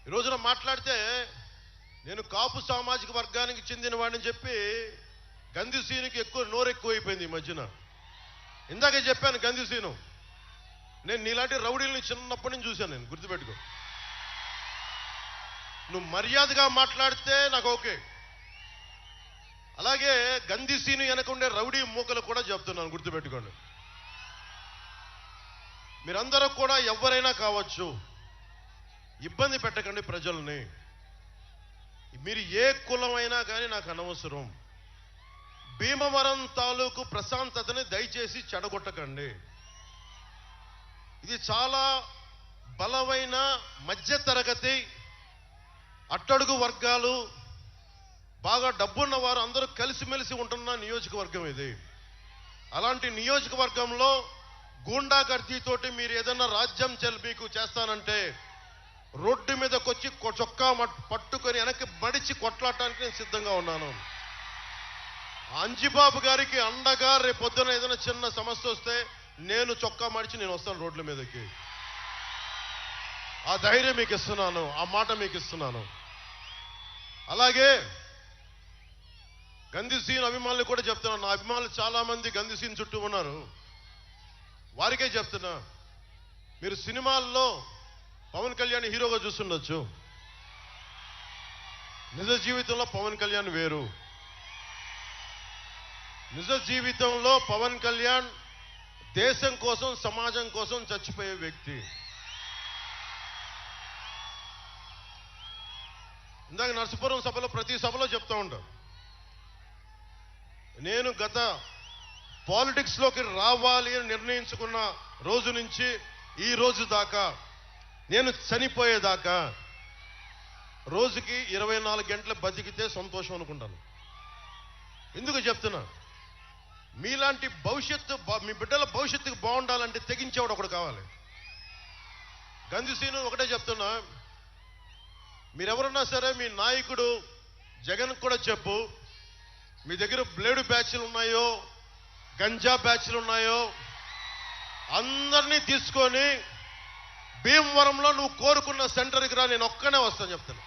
ఈ రోజున మాట్లాడితే నేను కాపు సామాజిక వర్గానికి చెందిన వాడిని చెప్పి గంధిసీనుకి నోరు ఎక్కువైపోయింది ఈ మధ్యన. ఇందాకే చెప్పాను గంధిసీను, నేను నీలాంటి రౌడీల్ని చిన్నప్పటి నుంచి చూశాను. నేను గుర్తుపెట్టుకో, నువ్వు మర్యాదగా మాట్లాడితే నాకు ఓకే. అలాగే గంధిసీను వెనకుండే రౌడీ మూకలు కూడా చెప్తున్నాను, గుర్తుపెట్టుకోండి. మీరందరూ కూడా ఎవరైనా కావచ్చు, ఇబ్బంది పెట్టకండి ప్రజల్ని. మీరు ఏ కులమైనా కానీ నాకు అనవసరం. భీమవరం తాలూకు ప్రశాంతతని దయచేసి చెడగొట్టకండి. ఇది చాలా బలమైన మధ్య తరగతి అట్టడుగు వర్గాలు, బాగా డబ్బున్న వారు అందరూ కలిసిమెలిసి ఉంటున్న నియోజకవర్గం ఇది. అలాంటి నియోజకవర్గంలో గూండాగర్దీతోటి మీరు ఏదన్నా రాజ్యం మీకు చేస్తానంటే రోడ్డు మీదకి వచ్చి చొక్కా పట్టుకొని వెనక్కి మడిచి కొట్లాడటానికి నేను సిద్ధంగా ఉన్నాను. అంజిబాబు గారికి అండగా రేపు పొద్దున ఏదైనా చిన్న సమస్య వస్తే నేను చొక్కా మడిచి నేను వస్తాను రోడ్ల మీదకి. ఆ ధైర్యం మీకు ఇస్తున్నాను, ఆ మాట మీకు ఇస్తున్నాను. అలాగే గంధిసీను అభిమానులు కూడా చెప్తున్నాను. నా అభిమానులు చాలా మంది గంధిసీను చుట్టూ ఉన్నారు, వారికే చెప్తున్నా. మీరు సినిమాల్లో పవన్ కళ్యాణ్ హీరోగా చూస్తుండొచ్చు, నిజ జీవితంలో పవన్ కళ్యాణ్ వేరు. నిజ జీవితంలో పవన్ కళ్యాణ్ దేశం కోసం, సమాజం కోసం చచ్చిపోయే వ్యక్తి. ఇందాక నరసాపురం సభలో ప్రతి సభలో చెప్తా ఉంటాం, నేను గత పాలిటిక్స్లోకి రావాలి అని నిర్ణయించుకున్న రోజు నుంచి ఈ రోజు దాకా, నేను చనిపోయేదాకా రోజుకి 24 గంటలు బతికితే సంతోషం అనుకుంటాను. ఎందుకు చెప్తున్నా, మీలాంటి భవిష్యత్తు, మీ బిడ్డల భవిష్యత్తుకు బాగుండాలంటే తెగించేవాడు ఒకడు కావాలి. గంధిసీను ఒకటే చెప్తున్నా, మీరెవరన్నా సరే మీ నాయకుడు జగన్ కూడా చెప్పు, మీ దగ్గర బ్లేడు బ్యాచ్లు ఉన్నాయో, గంజా బ్యాచ్లు ఉన్నాయో, అందరినీ తీసుకొని భీమవరంలో నువ్వు కోరుకున్న సెంటర్కి రా, నేను ఒక్కనే వస్తాను చెప్తాను.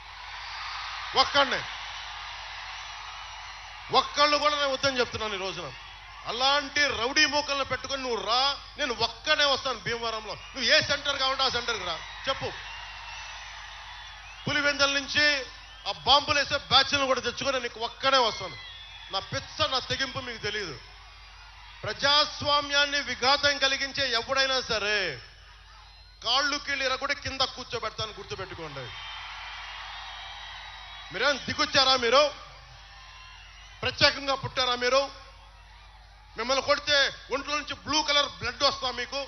ఒక్కళ్ళు కూడా నేను వద్దని చెప్తున్నాను ఈ రోజున. అలాంటి రౌడీ మూకలను పెట్టుకొని నువ్వు రా, నేను ఒక్కనే వస్తాను భీమవరంలో. నువ్వు ఏ సెంటర్ కావాలంటే ఆ సెంటర్కి రా చెప్పు. పులివెందల నుంచి ఆ బాంబులు వేసే బ్యాచ్లను కూడా తెచ్చుకొని నీకు ఒక్కనే వస్తాను. నా పిచ్చ, నా తెగింపు మీకు తెలియదు. ప్రజాస్వామ్యాన్ని విఘాతం కలిగించే ఎవడైనా సరే కాళ్ళు కీళ్ళు ఇరగొట్టి కింద కూర్చోబెడతాను, గుర్తుపెట్టుకోండి. మీరేం దిగొచ్చారా? మీరు ప్రత్యేకంగా పుట్టారా? మీరు మిమ్మల్ని కొడితే ఒంట్లో నుంచి బ్లూ కలర్ బ్లడ్ వస్తా మీకు?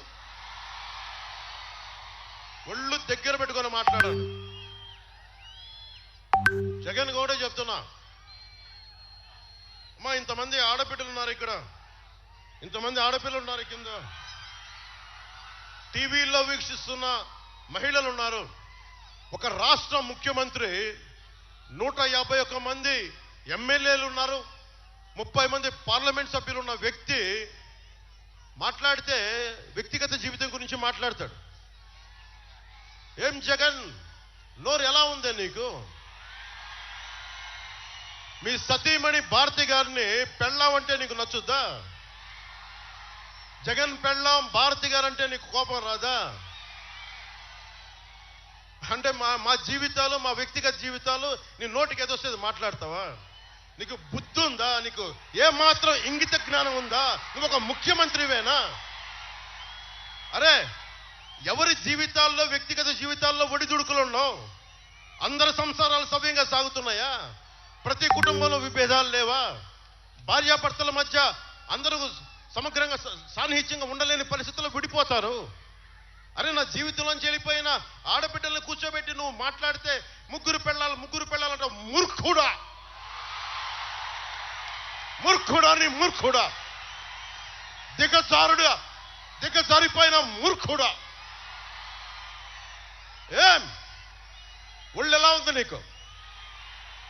ఒళ్ళు దగ్గర పెట్టుకొని మాట్లాడాను. జగన్ కూడా చెప్తున్నా, అమ్మా ఇంతమంది ఆడపిల్లలు ఉన్నారు ఇక్కడ, ఇంతమంది ఆడపిల్లలు ఉన్నారు కింద, టీవీల్లో వీక్షిస్తున్న మహిళలు ఉన్నారు. ఒక రాష్ట్ర ముఖ్యమంత్రి, 151 మంది ఎమ్మెల్యేలు ఉన్నారు, 30 మంది పార్లమెంట్ సభ్యులు ఉన్న వ్యక్తి మాట్లాడితే వ్యక్తిగత జీవితం గురించి మాట్లాడతాడు. ఏం జగన్, నోరు ఎలా ఉందే నీకు? మీ సతీమణి భారతి గారిని పెళ్ళాం అంటే నీకు నచ్చుద్దా? జగన్ పెళ్ళాం భారతి గారు అంటే నీకు కోపం రాదా? అంటే మా జీవితాలు, మా వ్యక్తిగత జీవితాలు నీ నోటికి ఏదొస్తే మాట్లాడతావా? నీకు బుద్ధి ఉందా? నీకు ఏమాత్రం ఇంగిత జ్ఞానం ఉందా? నువ్వు ఒక ముఖ్యమంత్రివేనా? అరే, ఎవరి జీవితాల్లో, వ్యక్తిగత జీవితాల్లో ఒడిదుడుకులు ఉన్నావు? అందరి సంసారాలు సవ్యంగా సాగుతున్నాయా? ప్రతి కుటుంబంలో విభేదాలు లేవా? భార్యాభర్తల మధ్య అందరూ సమగ్రంగా సాన్నిహిత్యంగా ఉండలేని పరిస్థితుల్లో విడిపోతారు. అరే, నా జీవితంలోంచి వెళ్ళిపోయిన ఆడబిడ్డల్ని కూర్చోబెట్టి నువ్వు మాట్లాడితే ముగ్గురు పెళ్ళాలంటే మూర్ఖుడా, నీ మూర్ఖుడా, దిగజారిపోయిన మూర్ఖుడా. ఏం ఒళ్ళు ఎలా ఉంది నీకు?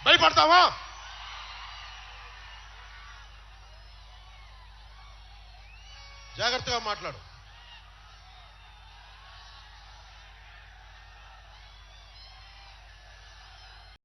భయపడతావా? జాగ్రత్తగా మాట్లాడు.